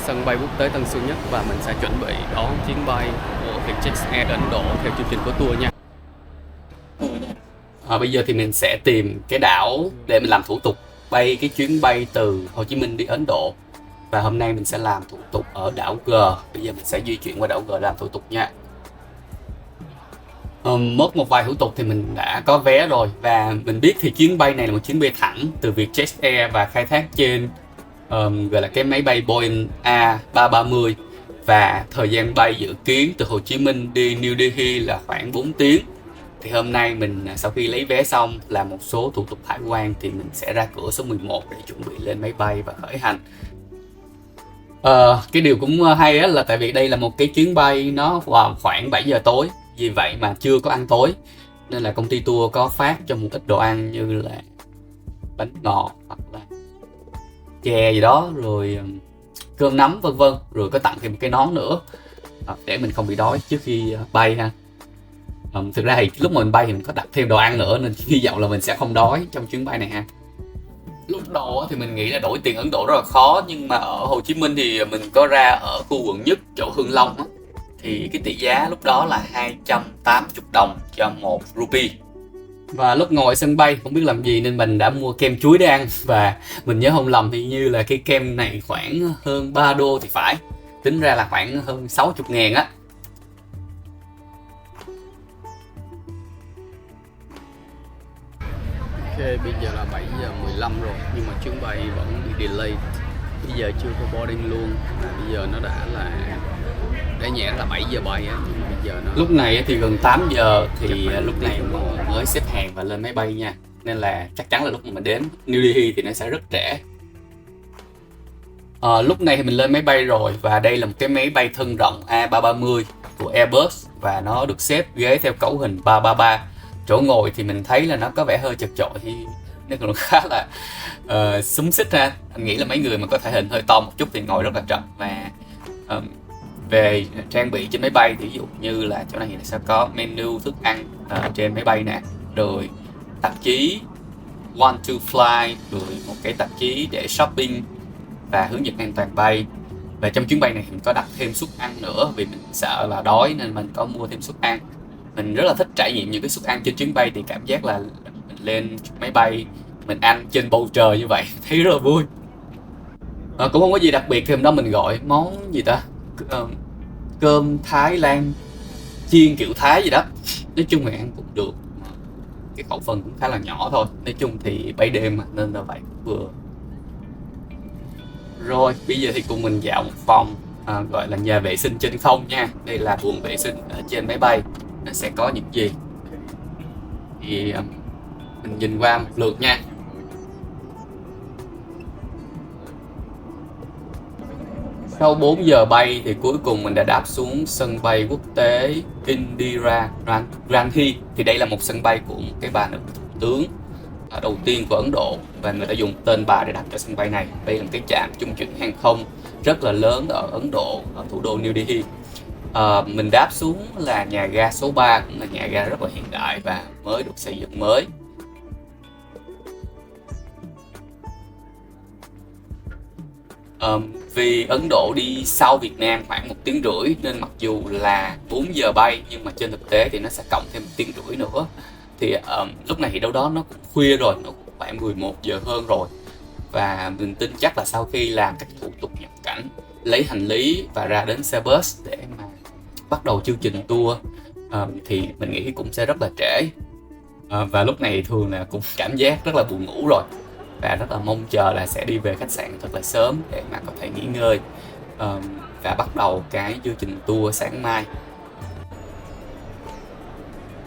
sân bay quốc tế Tân Sơn Nhất và mình sẽ chuẩn bị đón chuyến bay của Vietjet Air Ấn Độ theo chương trình của tour nha. Bây giờ thì mình sẽ tìm cái đảo để mình làm thủ tục bay cái chuyến bay từ Hồ Chí Minh đi Ấn Độ. Và hôm nay mình sẽ làm thủ tục ở đảo G. Bây giờ mình sẽ di chuyển qua đảo G làm thủ tục nha. Mất một vài thủ tục thì mình đã có vé rồi. Và mình biết thì chuyến bay này là một chuyến bay thẳng từ Vietjet Air và khai thác trên gọi là cái máy bay Boeing A330. Và thời gian bay dự kiến từ Hồ Chí Minh đi New Delhi là khoảng 4 tiếng. Thì hôm nay mình sau khi lấy vé xong làm một số thủ tục hải quan thì mình sẽ ra cửa số 11 để chuẩn bị lên máy bay và khởi hành. Cái điều cũng hay á là tại vì đây là một cái chuyến bay nó vào khoảng 7 giờ tối, vì vậy mà chưa có ăn tối, nên là công ty tour có phát cho một ít đồ ăn như là bánh ngọt hoặc là chè gì đó, rồi cơm nắm vân vân, rồi có tặng thêm một cái nón nữa để mình không bị đói trước khi bay ha. Thực ra thì lúc mà mình bay thì mình có đặt thêm đồ ăn nữa, nên hy vọng là mình sẽ không đói trong chuyến bay này ha. Lúc đầu thì mình nghĩ là đổi tiền Ấn Độ rất là khó, nhưng mà ở Hồ Chí Minh thì mình có ra ở khu quận nhất chỗ Hương Long á, thì cái tỷ giá lúc đó là 280 đồng cho 1 rupee. Và lúc ngồi sân bay không biết làm gì nên mình đã mua kem chuối để ăn, và mình nhớ không lầm thì như là cái kem này khoảng hơn 3 đô thì phải, tính ra là khoảng hơn 60 ngàn á. Ok, bây giờ là 7 giờ 15 rồi nhưng mà chuyến bay vẫn bị delay. Bây giờ chưa có boarding luôn. Bây giờ nó đã là để nhẹ là 7 giờ bay á, nhưng mà bây giờ nó lúc này thì gần 8 giờ thì lúc này mới xếp hàng và lên máy bay nha. Nên là chắc chắn là lúc mà mình đến New Delhi thì nó sẽ rất trễ. Lúc này thì mình lên máy bay rồi và đây là một cái máy bay thân rộng A330 của Airbus và nó được xếp ghế theo cấu hình 333. Chỗ ngồi thì mình thấy là nó có vẻ hơi chật chội, thì nó còn khá là xúm xít ha. Anh nghĩ là mấy người mà có thể hình hơi to một chút thì ngồi rất là trật. Và về trang bị trên máy bay thì ví dụ như là chỗ này sẽ có menu thức ăn trên máy bay nè, rồi tạp chí Want to Fly, rồi một cái tạp chí để shopping và hướng dẫn an toàn bay. Và trong chuyến bay này mình có đặt thêm suất ăn nữa, vì mình sợ là đói nên mình có mua thêm suất ăn. Mình rất là thích trải nghiệm những cái suất ăn trên chuyến bay, thì cảm giác là mình lên máy bay mình ăn trên bầu trời như vậy thấy rất là vui. Cũng không có gì đặc biệt, thì hôm đó mình gọi món gì ta, cơm Thái Lan chiên kiểu Thái gì đó. Nói chung là ăn cũng được, cái khẩu phần cũng khá là nhỏ thôi. Nói chung thì bay đêm mà nên là vậy vừa. Rồi bây giờ thì cùng mình dạo một vòng gọi là nhà vệ sinh trên không nha. Đây là buồng vệ sinh ở trên máy bay, nó sẽ có những gì thì mình nhìn qua một lượt nha. Sau 4 giờ bay thì cuối cùng mình đã đáp xuống sân bay quốc tế Indira Gandhi. Thì đây là một sân bay của một cái bà nữ thủ tướng đầu tiên của Ấn Độ, và người ta dùng tên bà để đặt cho sân bay này. Đây là một cái trạm trung chuyển hàng không rất là lớn ở Ấn Độ, ở thủ đô New Delhi. Mình đáp xuống là nhà ga số 3, cũng là nhà ga rất là hiện đại và mới được xây dựng mới. Vì Ấn Độ đi sau Việt Nam khoảng 1 tiếng rưỡi nên mặc dù là 4 giờ bay nhưng mà trên thực tế thì nó sẽ cộng thêm 1 tiếng rưỡi nữa. Thì lúc này thì đâu đó nó cũng khuya rồi, nó cũng khoảng 11 giờ hơn rồi. Và mình tin chắc là sau khi làm các thủ tục nhập cảnh, lấy hành lý và ra đến xe bus để mà bắt đầu chương trình tour thì mình nghĩ cũng sẽ rất là trễ. Và lúc này thường là cũng cảm giác rất là buồn ngủ rồi, và rất là mong chờ là sẽ đi về khách sạn thật là sớm để mà có thể nghỉ ngơi và bắt đầu cái chương trình tour sáng mai.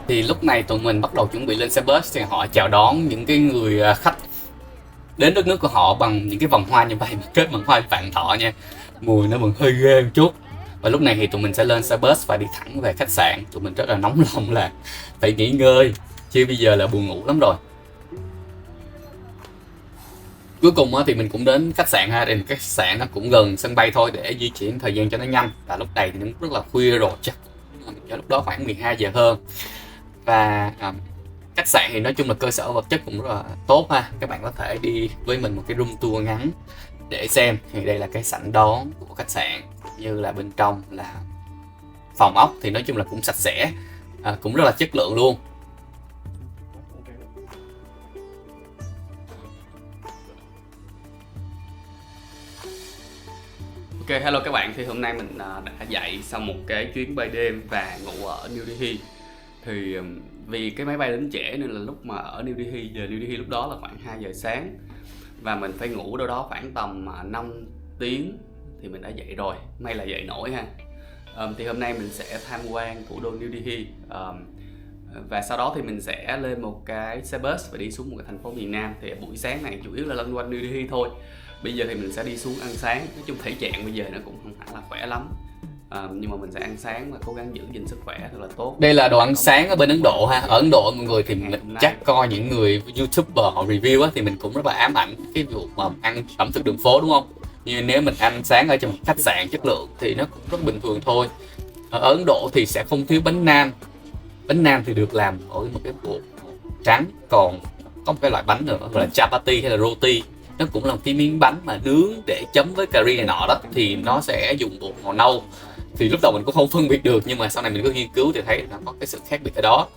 Thì lúc này tụi mình bắt đầu chuẩn bị lên xe bus, thì họ chào đón những cái người khách đến đất nước của họ bằng những cái vòng hoa như vậy, kết bằng hoa vạn thọ nha. Mùi nó vẫn hơi ghê một chút. Và lúc này thì tụi mình sẽ lên xe bus và đi thẳng về khách sạn. Tụi mình rất là nóng lòng là phải nghỉ ngơi, chứ bây giờ là buồn ngủ lắm rồi. Cuối cùng thì mình cũng đến khách sạn ha. Đến khách sạn nó cũng gần sân bay thôi để di chuyển thời gian cho nó nhanh. Và lúc này thì nó rất là khuya rồi, chắc lúc đó khoảng 12 giờ hơn. Và khách sạn thì nói chung là cơ sở vật chất cũng rất là tốt ha. Các bạn có thể đi với mình một cái room tour ngắn để xem. Thì đây là cái sảnh đón của khách sạn, như là bên trong là phòng ốc thì nói chung là cũng sạch sẽ, cũng rất là chất lượng luôn. Ok, hello các bạn. Thì hôm nay mình đã dậy sau một cái chuyến bay đêm và ngủ ở New Delhi. Thì vì cái máy bay đến trễ nên là lúc mà ở New Delhi, giờ New Delhi lúc đó là khoảng 2 giờ sáng, và mình phải ngủ đâu đó khoảng tầm 5 tiếng thì mình đã dậy rồi, may là dậy nổi ha. Thì hôm nay mình sẽ tham quan thủ đô New Delhi, và sau đó thì mình sẽ lên một cái xe bus và đi xuống một cái thành phố miền Nam. Thì buổi sáng này chủ yếu là loanh quanh New Delhi thôi. Bây giờ thì mình sẽ đi xuống ăn sáng. Nói chung thể trạng bây giờ nó cũng không hẳn là khỏe lắm, nhưng mà mình sẽ ăn sáng và cố gắng giữ gìn sức khỏe thật là tốt. Đây là đồ ăn sáng ở bên Ấn Độ ha. Ở Ấn Độ mọi người thì mình chắc coi những người YouTuber họ review á, thì mình cũng rất là ám ảnh cái vụ mà ăn ẩm thực đường phố, đúng không? Nhưng nếu mình ăn sáng ở trong khách sạn chất lượng thì nó cũng rất bình thường thôi. Ở Ấn Độ thì sẽ không thiếu bánh nan. Bánh nan thì được làm ở một cái bột trắng, còn có một cái loại bánh nữa gọi là chapati hay là roti. Nó cũng là một cái miếng bánh mà nướng để chấm với cà ri này nọ đó, thì nó sẽ dùng bột màu nâu. Thì lúc đầu mình cũng không phân biệt được, nhưng mà sau này mình có nghiên cứu thì thấy nó có cái sự khác biệt ở đó.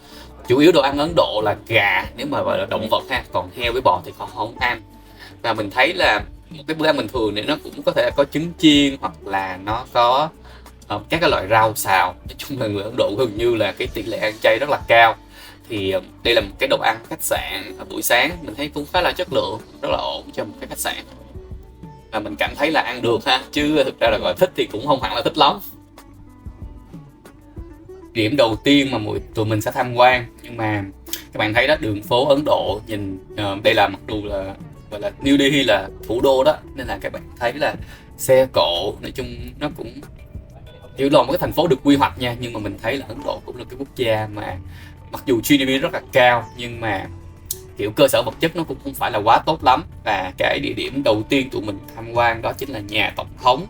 Chủ yếu đồ ăn Ấn Độ là gà, nếu mà gọi là động vật ha, còn heo với bò thì họ không ăn. Và mình thấy là một cái bữa ăn bình thường này nó cũng có thể có trứng chiên, hoặc là nó có các cái loại rau xào. Nói chung là người Ấn Độ gần như là cái tỷ lệ ăn chay rất là cao. Thì đây là một cái đồ ăn khách sạn buổi sáng mình thấy cũng khá là chất lượng, rất là ổn cho một cái khách sạn, và mình cảm thấy là ăn được ha, chứ thực ra là gọi thích thì cũng không hẳn là thích lắm. Điểm đầu tiên mà tụi mình sẽ tham quan, nhưng mà các bạn thấy đó, đường phố Ấn Độ nhìn đây là mặc dù là gọi là New Delhi là thủ đô đó, nên là các bạn thấy là xe cộ, nói chung nó cũng kiểu là một cái thành phố được quy hoạch nha. Nhưng mà mình thấy là Ấn Độ cũng là cái quốc gia mà mặc dù GDP rất là cao, nhưng mà kiểu cơ sở vật chất nó cũng không phải là quá tốt lắm. Và cái địa điểm đầu tiên tụi mình tham quan đó chính là nhà tổng thống.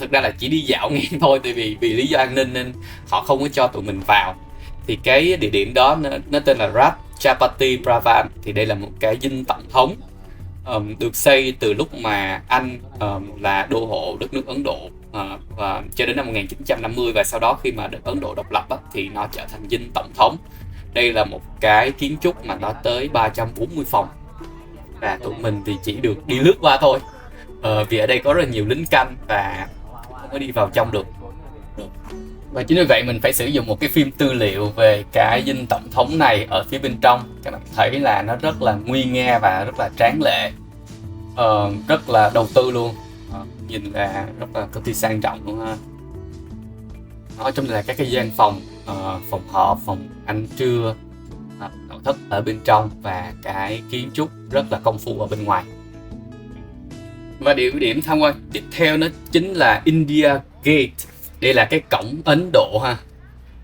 Thực ra là chỉ đi dạo ngang thôi, tại vì lý do an ninh nên họ không có cho tụi mình vào. Thì cái địa điểm đó nó tên là Rashtrapati Bhavan. Thì đây là một cái dinh tổng thống được xây từ lúc mà Anh là đô hộ đất nước Ấn Độ, và cho đến năm 1950, và sau đó khi mà Ấn Độ độc lập thì nó trở thành dinh tổng thống. Đây là một cái kiến trúc mà nó tới 340 phòng, và tụi mình thì chỉ được đi lướt qua thôi, vì ở đây có rất là nhiều lính canh và không có đi vào trong được. Và chính vì vậy mình phải sử dụng một cái phim tư liệu về cái dinh tổng thống này ở phía bên trong. Các bạn thấy là nó rất là nguy nga và rất là tráng lệ, rất là đầu tư luôn, nhìn là rất là cực kỳ sang trọng luôn ha. Ở trong này là các cái gian phòng, phòng họp, phòng ăn trưa, nội thất ở bên trong, và cái kiến trúc rất là công phu ở bên ngoài. Và địa điểm tham quan tiếp theo nó chính là India Gate. Đây là cái cổng Ấn Độ ha.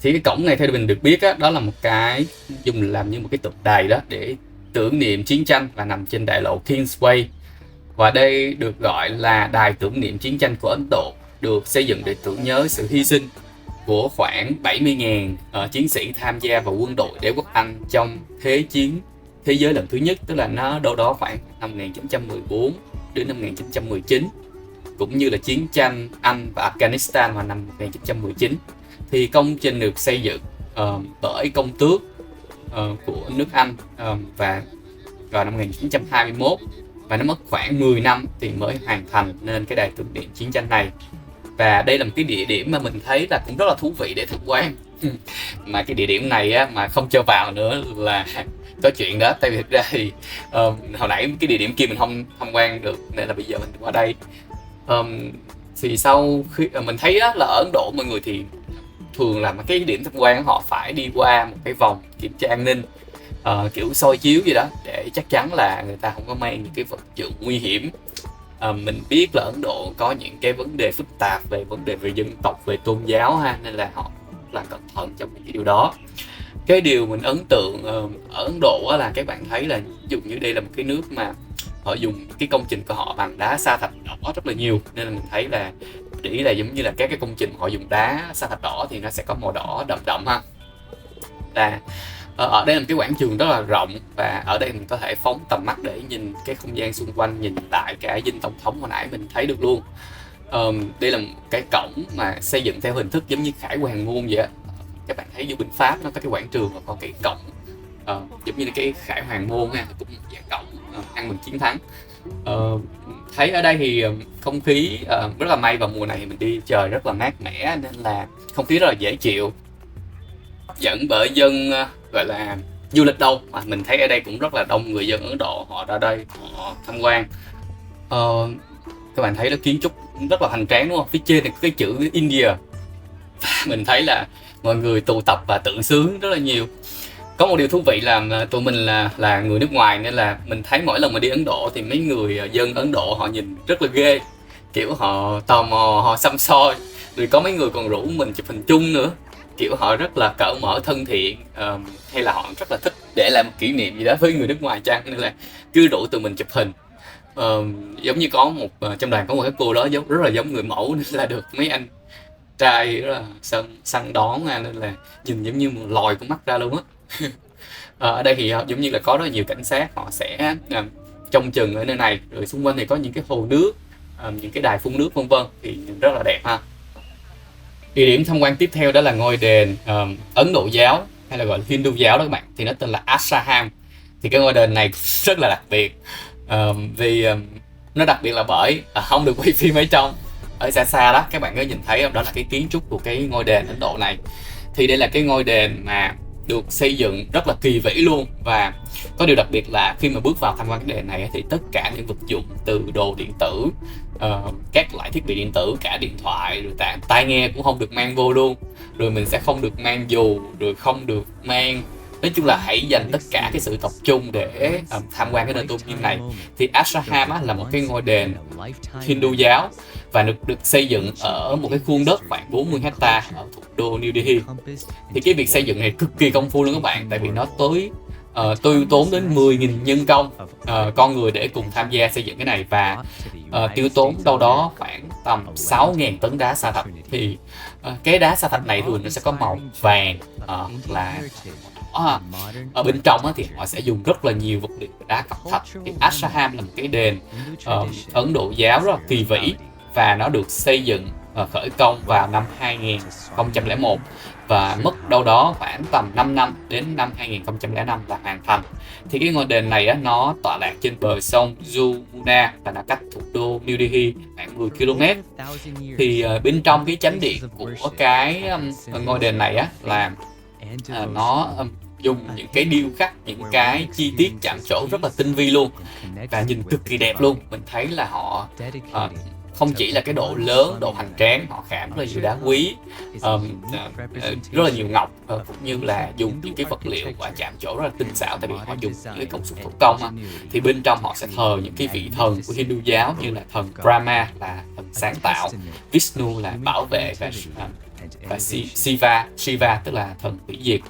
Thì cái cổng này theo mình được biết đó là một cái dùng làm như một cái tượng đài đó để tưởng niệm chiến tranh, và nằm trên đại lộ Kingsway. Và đây được gọi là đài tưởng niệm chiến tranh của Ấn Độ, được xây dựng để tưởng nhớ sự hy sinh của khoảng 70.000 chiến sĩ tham gia vào quân đội đế quốc Anh trong Thế chiến thế giới lần thứ nhất, tức là nó đâu đó khoảng năm 1914 đến năm 1919, cũng như là chiến tranh Anh và Afghanistan vào năm 1919. Thì công trình được xây dựng bởi công tước của nước Anh và vào năm 1921, và nó mất khoảng 10 năm thì mới hoàn thành nên cái đài tưởng niệm chiến tranh này. Và đây là một cái địa điểm mà mình thấy là cũng rất là thú vị để tham quan. Mà cái địa điểm này mà không cho vào nữa là có chuyện đó, tại vì thực ra thì hồi nãy cái địa điểm kia mình không tham quan được, nên là bây giờ mình qua đây. Thì sau khi mình thấy là ở Ấn Độ mọi người thì thường là cái điểm tham quan họ phải đi qua một cái vòng kiểm tra an ninh, kiểu soi chiếu gì đó, để chắc chắn là người ta không có mang những cái vật dụng nguy hiểm. Mình biết là Ấn Độ có những cái vấn đề phức tạp về vấn đề về dân tộc, về tôn giáo ha, nên là họ rất là cẩn thận trong những cái điều đó. Cái điều mình ấn tượng ở Ấn Độ là các bạn thấy là ví dụ như đây là một cái nước mà họ dùng cái công trình của họ bằng đá sa thạch đỏ rất là nhiều, nên là mình thấy là để ý là giống như là các cái công trình họ dùng đá sa thạch đỏ thì nó sẽ có màu đỏ đậm đậm ha. Và Ở đây là một cái quảng trường rất là rộng, và ở đây mình có thể phóng tầm mắt để nhìn cái không gian xung quanh, nhìn lại cái dinh tổng thống hồi nãy mình thấy được luôn. Đây là một cái cổng mà xây dựng theo hình thức giống như khải hoàn môn vậy á. Các bạn thấy du binh Pháp nó có cái quảng trường và có cái cổng giống như là cái khải hoàn môn ha, cũng một dạng cổng ăn mừng chiến thắng. Thấy ở đây thì không khí rất là may, vào mùa này mình đi trời rất là mát mẻ nên là không khí rất là dễ chịu, dẫn bởi dân gọi là du lịch đâu, mà mình thấy ở đây cũng rất là đông người dân Ấn Độ họ ra đây họ tham quan. Các bạn thấy nó kiến trúc rất là hoành tráng đúng không? Phía trên này có cái chữ India, mình thấy là mọi người tụ tập và tự sướng rất là nhiều. Có một điều thú vị là tụi mình là người nước ngoài nên là mình thấy mỗi lần mà đi Ấn Độ thì mấy người dân Ấn Độ họ nhìn rất là ghê, kiểu họ tò mò, họ xăm soi, rồi có mấy người còn rủ mình chụp hình chung nữa, kiểu họ rất là cởi mở thân thiện, hay là họ rất là thích để làm một kỷ niệm gì đó với người nước ngoài chăng, nên là cứ rủ tụi mình chụp hình. Giống như có một trong đoàn có một cái cô đó rất là giống người mẫu nên là được mấy anh trai rất là săn đón, nên là nhìn giống như một lòi con mắt ra luôn á. Ở đây thì giống như là có rất là nhiều cảnh sát, họ sẽ trông chừng ở nơi này, rồi xung quanh thì có những cái hồ nước, những cái đài phun nước vân vân, thì rất là đẹp ha. Địa điểm tham quan tiếp theo đó là ngôi đền Ấn Độ giáo hay là gọi là Hindu giáo đó các bạn, thì nó tên là Ashram. Thì cái ngôi đền này rất là đặc biệt, vì nó đặc biệt là bởi không được quay phim ở trong, ở xa xa đó các bạn có nhìn thấy không, đó là cái kiến trúc của cái ngôi đền Ấn Độ này. Thì đây là cái ngôi đền mà được xây dựng rất là kỳ vĩ luôn, và có điều đặc biệt là khi mà bước vào tham quan cái đền này thì tất cả những vật dụng từ đồ điện tử, các loại thiết bị điện tử, cả điện thoại rồi tai nghe cũng không được mang vô luôn, rồi mình sẽ không được mang dù, rồi không được mang, nói chung là hãy dành tất cả cái sự tập trung để tham quan cái nơi tôn nghiêm này. Thì Ashram là một cái ngôi đền Hindu giáo và được xây dựng ở một cái khuôn đất khoảng 40 hecta ở thủ đô New Delhi. Thì cái việc xây dựng này cực kỳ công phu luôn các bạn, tại vì nó tiêu tốn đến 10.000 nhân công con người để cùng tham gia xây dựng cái này, và tiêu tốn đâu đó khoảng tầm 6.000 tấn đá sa thạch. Thì cái đá sa thạch này thường nó sẽ có màu vàng là ở bên trong thì họ sẽ dùng rất là nhiều vật liệu đá cẩm thạch. Thì Ashram là một cái đền Ấn Độ giáo rất là kỳ vĩ, và nó được xây dựng khởi công vào năm 2001 và mất đâu đó khoảng tầm 5 năm đến năm 2005 là hoàn thành. Thì cái ngôi đền này nó tọa lạc trên bờ sông Yamuna và nó cách thủ đô New Delhi khoảng 10 km. Thì bên trong cái chánh điện của cái ngôi đền này là nó dùng những cái điêu khắc, những cái chi tiết chạm trổ rất là tinh vi luôn, và nhìn cực kỳ đẹp luôn. Mình thấy là họ không chỉ là cái độ lớn, độ hoành tráng, họ khảm rất là nhiều đá quý, rất là nhiều ngọc, cũng như là dùng những cái vật liệu và chạm trổ rất là tinh xảo, tại vì họ dùng những cái công sức thủ công. Thì bên trong họ sẽ thờ những cái vị thần của Hindu giáo, như là thần Brahma là thần sáng tạo, Vishnu là bảo vệ, và Shiva tức là thần hủy diệt.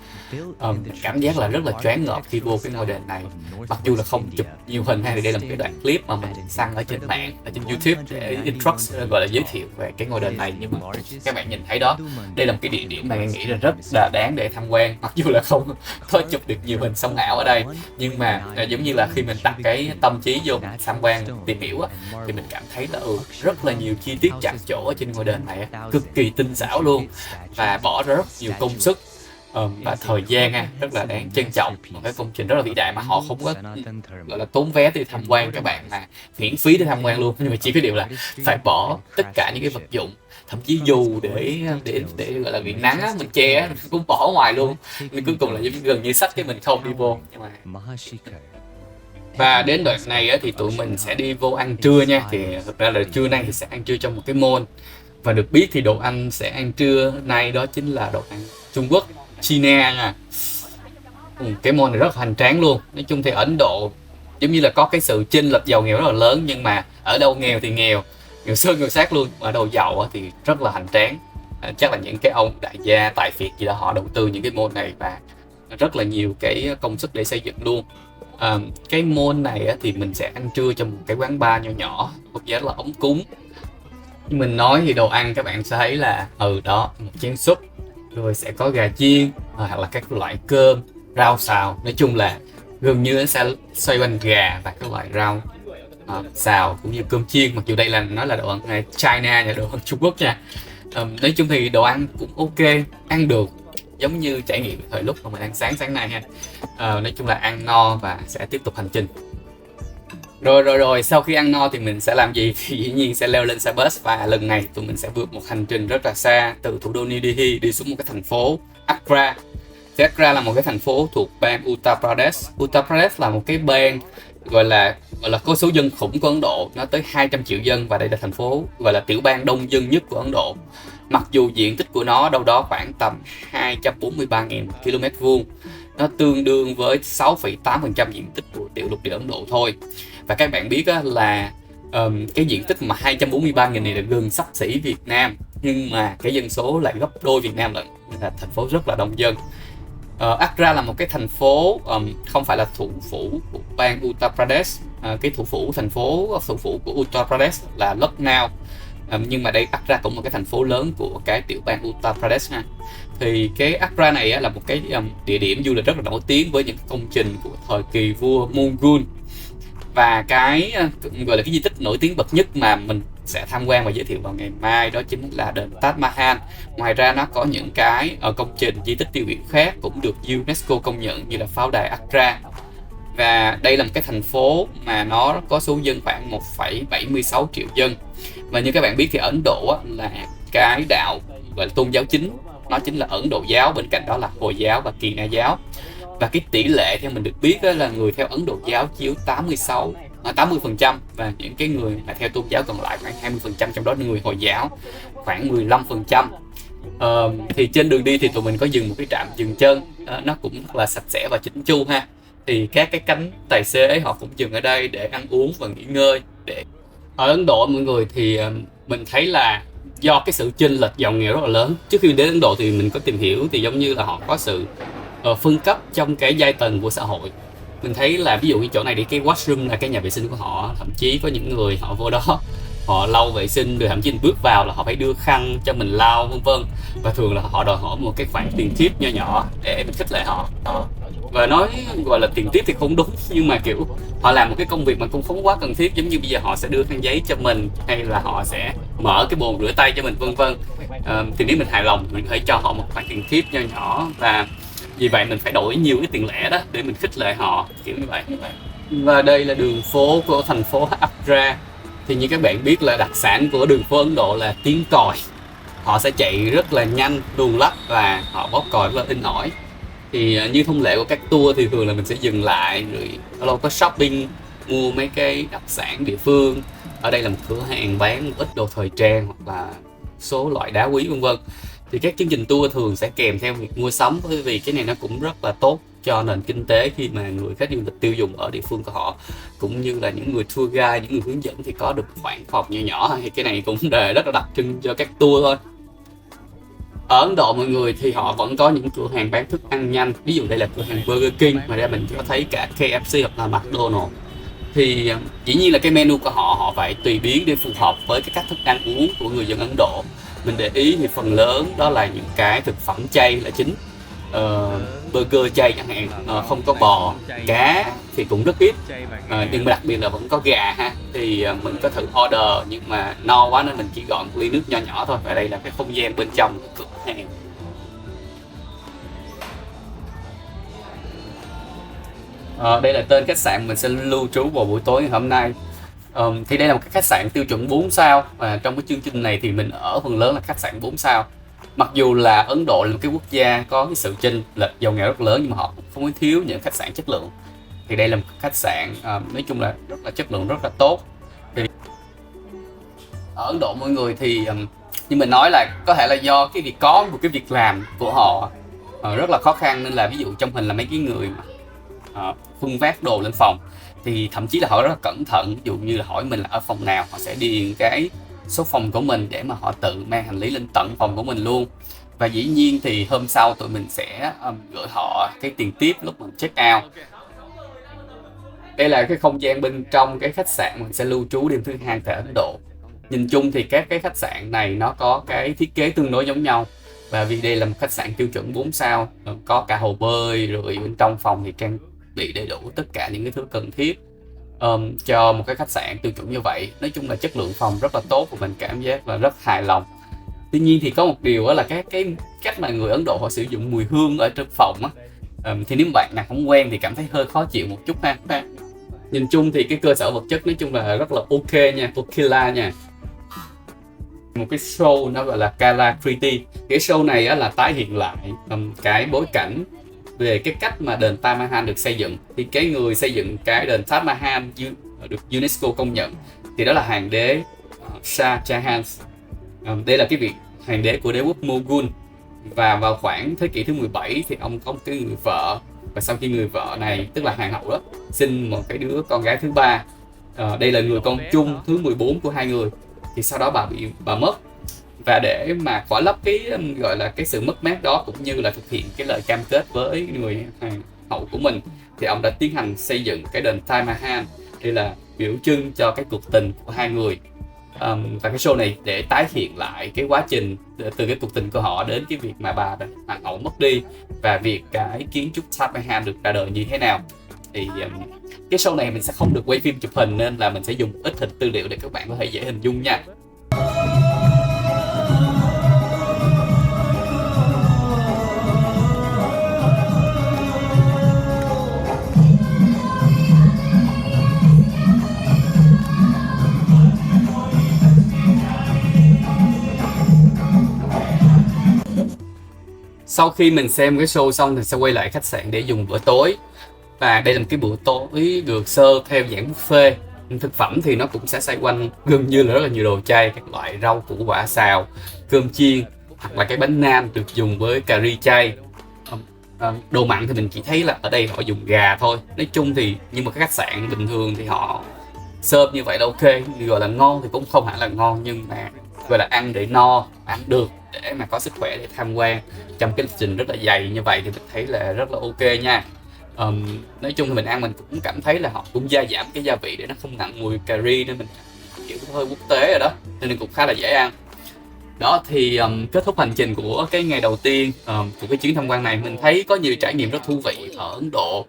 Cảm giác là rất là choáng ngợp khi vô cái ngôi đền này, mặc dù là không chụp nhiều hình hay. Đây là một cái đoạn clip mà mình săn ở trên mạng, ở trên YouTube để gọi là giới thiệu về cái ngôi đền này, nhưng mà các bạn nhìn thấy đó, đây là một cái địa điểm mà mình nghĩ là rất là đáng để tham quan, mặc dù là không có chụp được nhiều hình sống ảo ở đây, nhưng mà giống như là khi mình đặt cái tâm trí vô tham quan tìm hiểu thì mình cảm thấy là rất là nhiều chi tiết chạm trổ ở trên ngôi đền này cực kỳ tinh xảo luôn, và bỏ ra rất nhiều công sức và thời gian rất là đáng trân trọng. Một cái công trình rất là vĩ đại mà họ không có gọi là tốn vé để tham quan các bạn, mà miễn phí để tham quan luôn, nhưng mà chỉ có điều là phải bỏ tất cả những cái vật dụng, thậm chí dù để gọi là bị nắng mình che cũng bỏ ngoài luôn, nên cuối cùng là gần như sách cái mình không đi vô. Nhưng mà và đến đoạn này thì tụi mình sẽ đi vô ăn trưa nha. Thì thực ra là trưa nay thì sẽ ăn trưa trong một cái mall, và được biết thì đồ ăn sẽ ăn trưa nay đó chính là đồ ăn Trung Quốc, China nha. Cái mall này rất là hoành tráng luôn. Nói chung thì Ấn Độ giống như là có cái sự chênh lệch giàu nghèo rất là lớn, nhưng mà ở đâu nghèo thì nghèo sơn nghèo sát luôn, ở đâu giàu thì rất là hoành tráng. Chắc là những cái ông đại gia tài phiệt gì đó họ đầu tư những cái mall này, và rất là nhiều cái công sức để xây dựng luôn. Cái mall này thì mình sẽ ăn trưa trong một cái quán bar nhỏ nhỏ, một giá là ống cúng. Mình nói thì đồ ăn các bạn sẽ thấy là đó, một chén súp, rồi sẽ có gà chiên hoặc là các loại cơm, rau xào, nói chung là gần như nó sẽ xoay quanh gà và các loại rau xào cũng như cơm chiên, mặc dù đây là nó là đồ ăn China nha, đồ ăn Trung Quốc nha. Nói chung thì đồ ăn cũng ok, ăn được, giống như trải nghiệm thời lúc mà mình ăn sáng nay ha. Nói chung là ăn no và sẽ tiếp tục hành trình. Rồi sau khi ăn no thì mình sẽ làm gì? Thì dĩ nhiên sẽ leo lên xe bus, và lần này tụi mình sẽ vượt một hành trình rất là xa từ thủ đô New Delhi đi xuống một cái thành phố Agra. Thì Agra là một cái thành phố thuộc bang Uttar Pradesh. Uttar Pradesh là một cái bang gọi là có số dân khủng của Ấn Độ, nó tới 200 triệu dân, và đây là thành phố gọi là tiểu bang đông dân nhất của Ấn Độ. Mặc dù diện tích của nó đâu đó khoảng tầm 243.000 km vuông, nó tương đương với 6,8% diện tích của tiểu lục địa Ấn Độ thôi. Và các bạn biết là cái diện tích mà 243.000 này là gần xấp xỉ Việt Nam, nhưng mà cái dân số lại gấp đôi Việt Nam lận, nên là thành phố rất là đông dân. Agra là một cái thành phố không phải là thủ phủ của bang Uttar Pradesh. Cái thủ phủ của Uttar Pradesh là Lucknow. Nhưng mà đây Agra cũng là một cái thành phố lớn của cái tiểu bang Uttar Pradesh ha. Thì cái Agra này là một cái địa điểm du lịch rất là nổi tiếng với những công trình của thời kỳ vua Mughal. Và cái gọi là cái di tích nổi tiếng bậc nhất mà mình sẽ tham quan và giới thiệu vào ngày mai đó chính là đền Taj Mahal. Ngoài ra nó có những cái công trình di tích tiêu biểu khác cũng được UNESCO công nhận như là pháo đài Agra. Và đây là một cái thành phố mà nó có số dân khoảng 1,76 triệu dân. Và như các bạn biết thì Ấn Độ là cái đạo gọi là tôn giáo chính, nó chính là Ấn Độ giáo, bên cạnh đó là Hồi giáo và Kỳ Na giáo. Và cái tỷ lệ theo mình được biết là người theo Ấn Độ giáo chiếm 80%, và những cái người mà theo tôn giáo còn lại khoảng 20%, trong đó người Hồi giáo khoảng 15%. Thì trên đường đi thì tụi mình có dừng một cái trạm dừng chân, nó cũng rất là sạch sẽ và chỉnh chu ha. Thì các cái cánh tài xế ấy họ cũng dừng ở đây để ăn uống và nghỉ ngơi. Ở Ấn Độ mọi người thì mình thấy là do cái sự chênh lệch giàu nghèo rất là lớn. Trước khi đến Ấn Độ thì mình có tìm hiểu thì giống như là họ có sự phân cấp trong cái giai tầng của xã hội. Mình thấy là ví dụ như chỗ này thì cái washroom là cái nhà vệ sinh của họ, thậm chí có những người họ vô đó họ lau vệ sinh, rồi thậm chí bước vào là họ phải đưa khăn cho mình lau vân vân. Và thường là họ đòi hỏi một cái khoản tiền tip nho nhỏ để mình khích lệ họ. Và nói gọi là tiền tiếp thì không đúng, nhưng mà kiểu họ làm một cái công việc mà cũng không quá cần thiết, giống như bây giờ họ sẽ đưa khăn giấy cho mình, hay là họ sẽ mở cái bồn rửa tay cho mình vân vân. Thì nếu mình hài lòng mình có thể cho họ một khoản tiền tiếp nho nhỏ, và vì vậy mình phải đổi nhiều cái tiền lẻ đó để mình khích lệ họ, kiểu như vậy. Và đây là đường phố của thành phố Agra. Thì như các bạn biết là đặc sản của đường phố Ấn Độ là tiếng còi. Họ sẽ chạy rất là nhanh, luồn lách, và họ bóp còi rất là in ỏi. Thì như thông lệ của các tour thì thường là mình sẽ dừng lại rồi lâu có shopping, mua mấy cái đặc sản địa phương. Ở đây là một cửa hàng bán một ít đồ thời trang hoặc là số loại đá quý vân vân. Thì các chương trình tour thường sẽ kèm theo việc mua sắm, bởi vì cái này nó cũng rất là tốt cho nền kinh tế khi mà người khách du lịch tiêu dùng ở địa phương của họ, cũng như là những người tour guide, những người hướng dẫn thì có được khoản phòng nhỏ nhỏ. Thì cái này cũng là rất là đặc trưng cho các tour thôi. Ở Ấn Độ mọi người thì họ vẫn có những cửa hàng bán thức ăn nhanh, ví dụ đây là cửa hàng Burger King, mà ra mình có thấy cả KFC hoặc là McDonald's. Thì dĩ nhiên là cái menu của họ phải tùy biến để phù hợp với cái cách thức ăn uống của người dân Ấn Độ. Mình để ý thì phần lớn đó là những cái thực phẩm chay là chính. Burger chay chẳng hạn, không có bò, cá thì cũng rất ít, nhưng mà đặc biệt là vẫn có gà ha. Thì mình có thử order nhưng mà no quá nên mình chỉ gọi một ly nước nho nhỏ thôi. Và đây là cái không gian bên trong cửa hàng. Đây là tên khách sạn mình sẽ lưu trú vào buổi tối ngày hôm nay. Thì đây là một cái khách sạn tiêu chuẩn 4 sao, và trong cái chương trình này thì mình ở phần lớn là khách sạn 4 sao. Mặc dù là Ấn Độ là một cái quốc gia có cái sự chênh lệch giàu nghèo rất lớn, nhưng mà họ không có thiếu những khách sạn chất lượng. Thì đây là một khách sạn nói chung là rất là chất lượng, rất là tốt. Thì ở Ấn Độ mọi người thì như mình nói là có thể là do cái việc có một cái việc làm của họ rất là khó khăn, nên là ví dụ trong hình là mấy cái người mà phân vác đồ lên phòng thì thậm chí là họ rất là cẩn thận. Ví dụ như là hỏi mình là ở phòng nào, họ sẽ điền cái số phòng của mình để mà họ tự mang hành lý lên tận phòng của mình luôn. Và dĩ nhiên thì hôm sau tụi mình sẽ gửi họ cái tiền tiếp lúc mình check out. Đây là cái không gian bên trong cái khách sạn mình sẽ lưu trú đêm thứ hai tại Ấn Độ. Nhìn chung thì các cái khách sạn này nó có cái thiết kế tương đối giống nhau. Và vì đây là một khách sạn tiêu chuẩn 4 sao, có cả hồ bơi, rồi bên trong phòng thì trang bị đầy đủ tất cả những cái thứ cần thiết cho một cái khách sạn tiêu chuẩn như vậy. Nói chung là chất lượng phòng rất là tốt và mình cảm giác là rất hài lòng. Tuy nhiên thì có một điều đó là cái cách mà người Ấn Độ họ sử dụng mùi hương ở trong phòng á, thì nếu bạn nào không quen thì cảm thấy hơi khó chịu một chút ha. Nhìn chung thì cái cơ sở vật chất nói chung là rất là ok nha, Okila nha. Một cái show nó gọi là Kalakriti. Cái show này á, là tái hiện lại cái bối cảnh về cái cách mà đền Taj Mahal được xây dựng. Thì cái người xây dựng cái đền Taj Mahal được UNESCO công nhận thì đó là hoàng đế Shah Jahan. Đây là cái vị hoàng đế của đế quốc Mughal. Và vào khoảng thế kỷ thứ 17 thì ông có một cái người vợ, và sau khi người vợ này, tức là hoàng hậu đó, sinh một cái đứa con gái thứ ba. Đây là người con chung thứ 14 của hai người. Thì sau đó bà mất, và để mà khỏa lấp cái gọi là cái sự mất mát đó, cũng như là thực hiện cái lời cam kết với người hoàng hậu của mình, thì ông đã tiến hành xây dựng cái đền Taj Mahal. Đây là biểu trưng cho cái cuộc tình của hai người. Và cái show này để tái hiện lại cái quá trình từ cái cuộc tình của họ đến cái việc mà bà hoàng hậu mất đi, và việc cái kiến trúc Taj Mahal được ra đời như thế nào. Thì cái show này mình sẽ không được quay phim chụp hình, nên là mình sẽ dùng ít hình tư liệu để các bạn có thể dễ hình dung nha. Sau khi mình xem cái show xong thì sẽ quay lại khách sạn để dùng bữa tối. Và đây là một cái bữa tối được serve theo dạng buffet. Thực phẩm thì nó cũng sẽ xoay quanh gần như là rất là nhiều đồ chay, các loại rau củ quả xào, cơm chiên, hoặc là cái bánh nan được dùng với cà ri chay. Đồ mặn thì mình chỉ thấy là ở đây họ dùng gà thôi. Nói chung thì như một cái khách sạn bình thường thì họ serve như vậy là ok. Gọi là ngon thì cũng không hẳn là ngon, nhưng mà gọi là ăn để no, ăn được để mà có sức khỏe để tham quan trong cái lịch trình rất là dày như vậy thì mình thấy là rất là ok nha. Nói chung thì mình ăn mình cũng cảm thấy là họ cũng gia giảm cái gia vị để nó không nặng mùi cà ri, nên mình kiểu hơi quốc tế rồi đó, nên cũng khá là dễ ăn. Đó thì kết thúc hành trình của cái ngày đầu tiên của cái chuyến tham quan này, mình thấy có nhiều trải nghiệm rất thú vị ở Ấn Độ.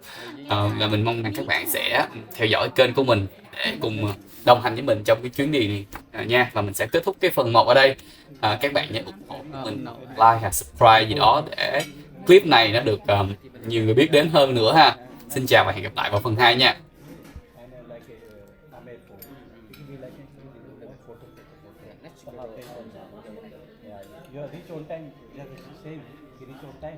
Và mình mong rằng các bạn sẽ theo dõi kênh của mình để cùng đồng hành với mình trong cái chuyến đi này nha. Và mình sẽ kết thúc cái phần 1 ở đây. Các bạn nhớ ủng hộ mình like hoặc subscribe gì đó để clip này nó được nhiều người biết đến hơn nữa ha. Xin chào và hẹn gặp lại vào phần 2 nha. You reach on time. You have to save. You reach on time.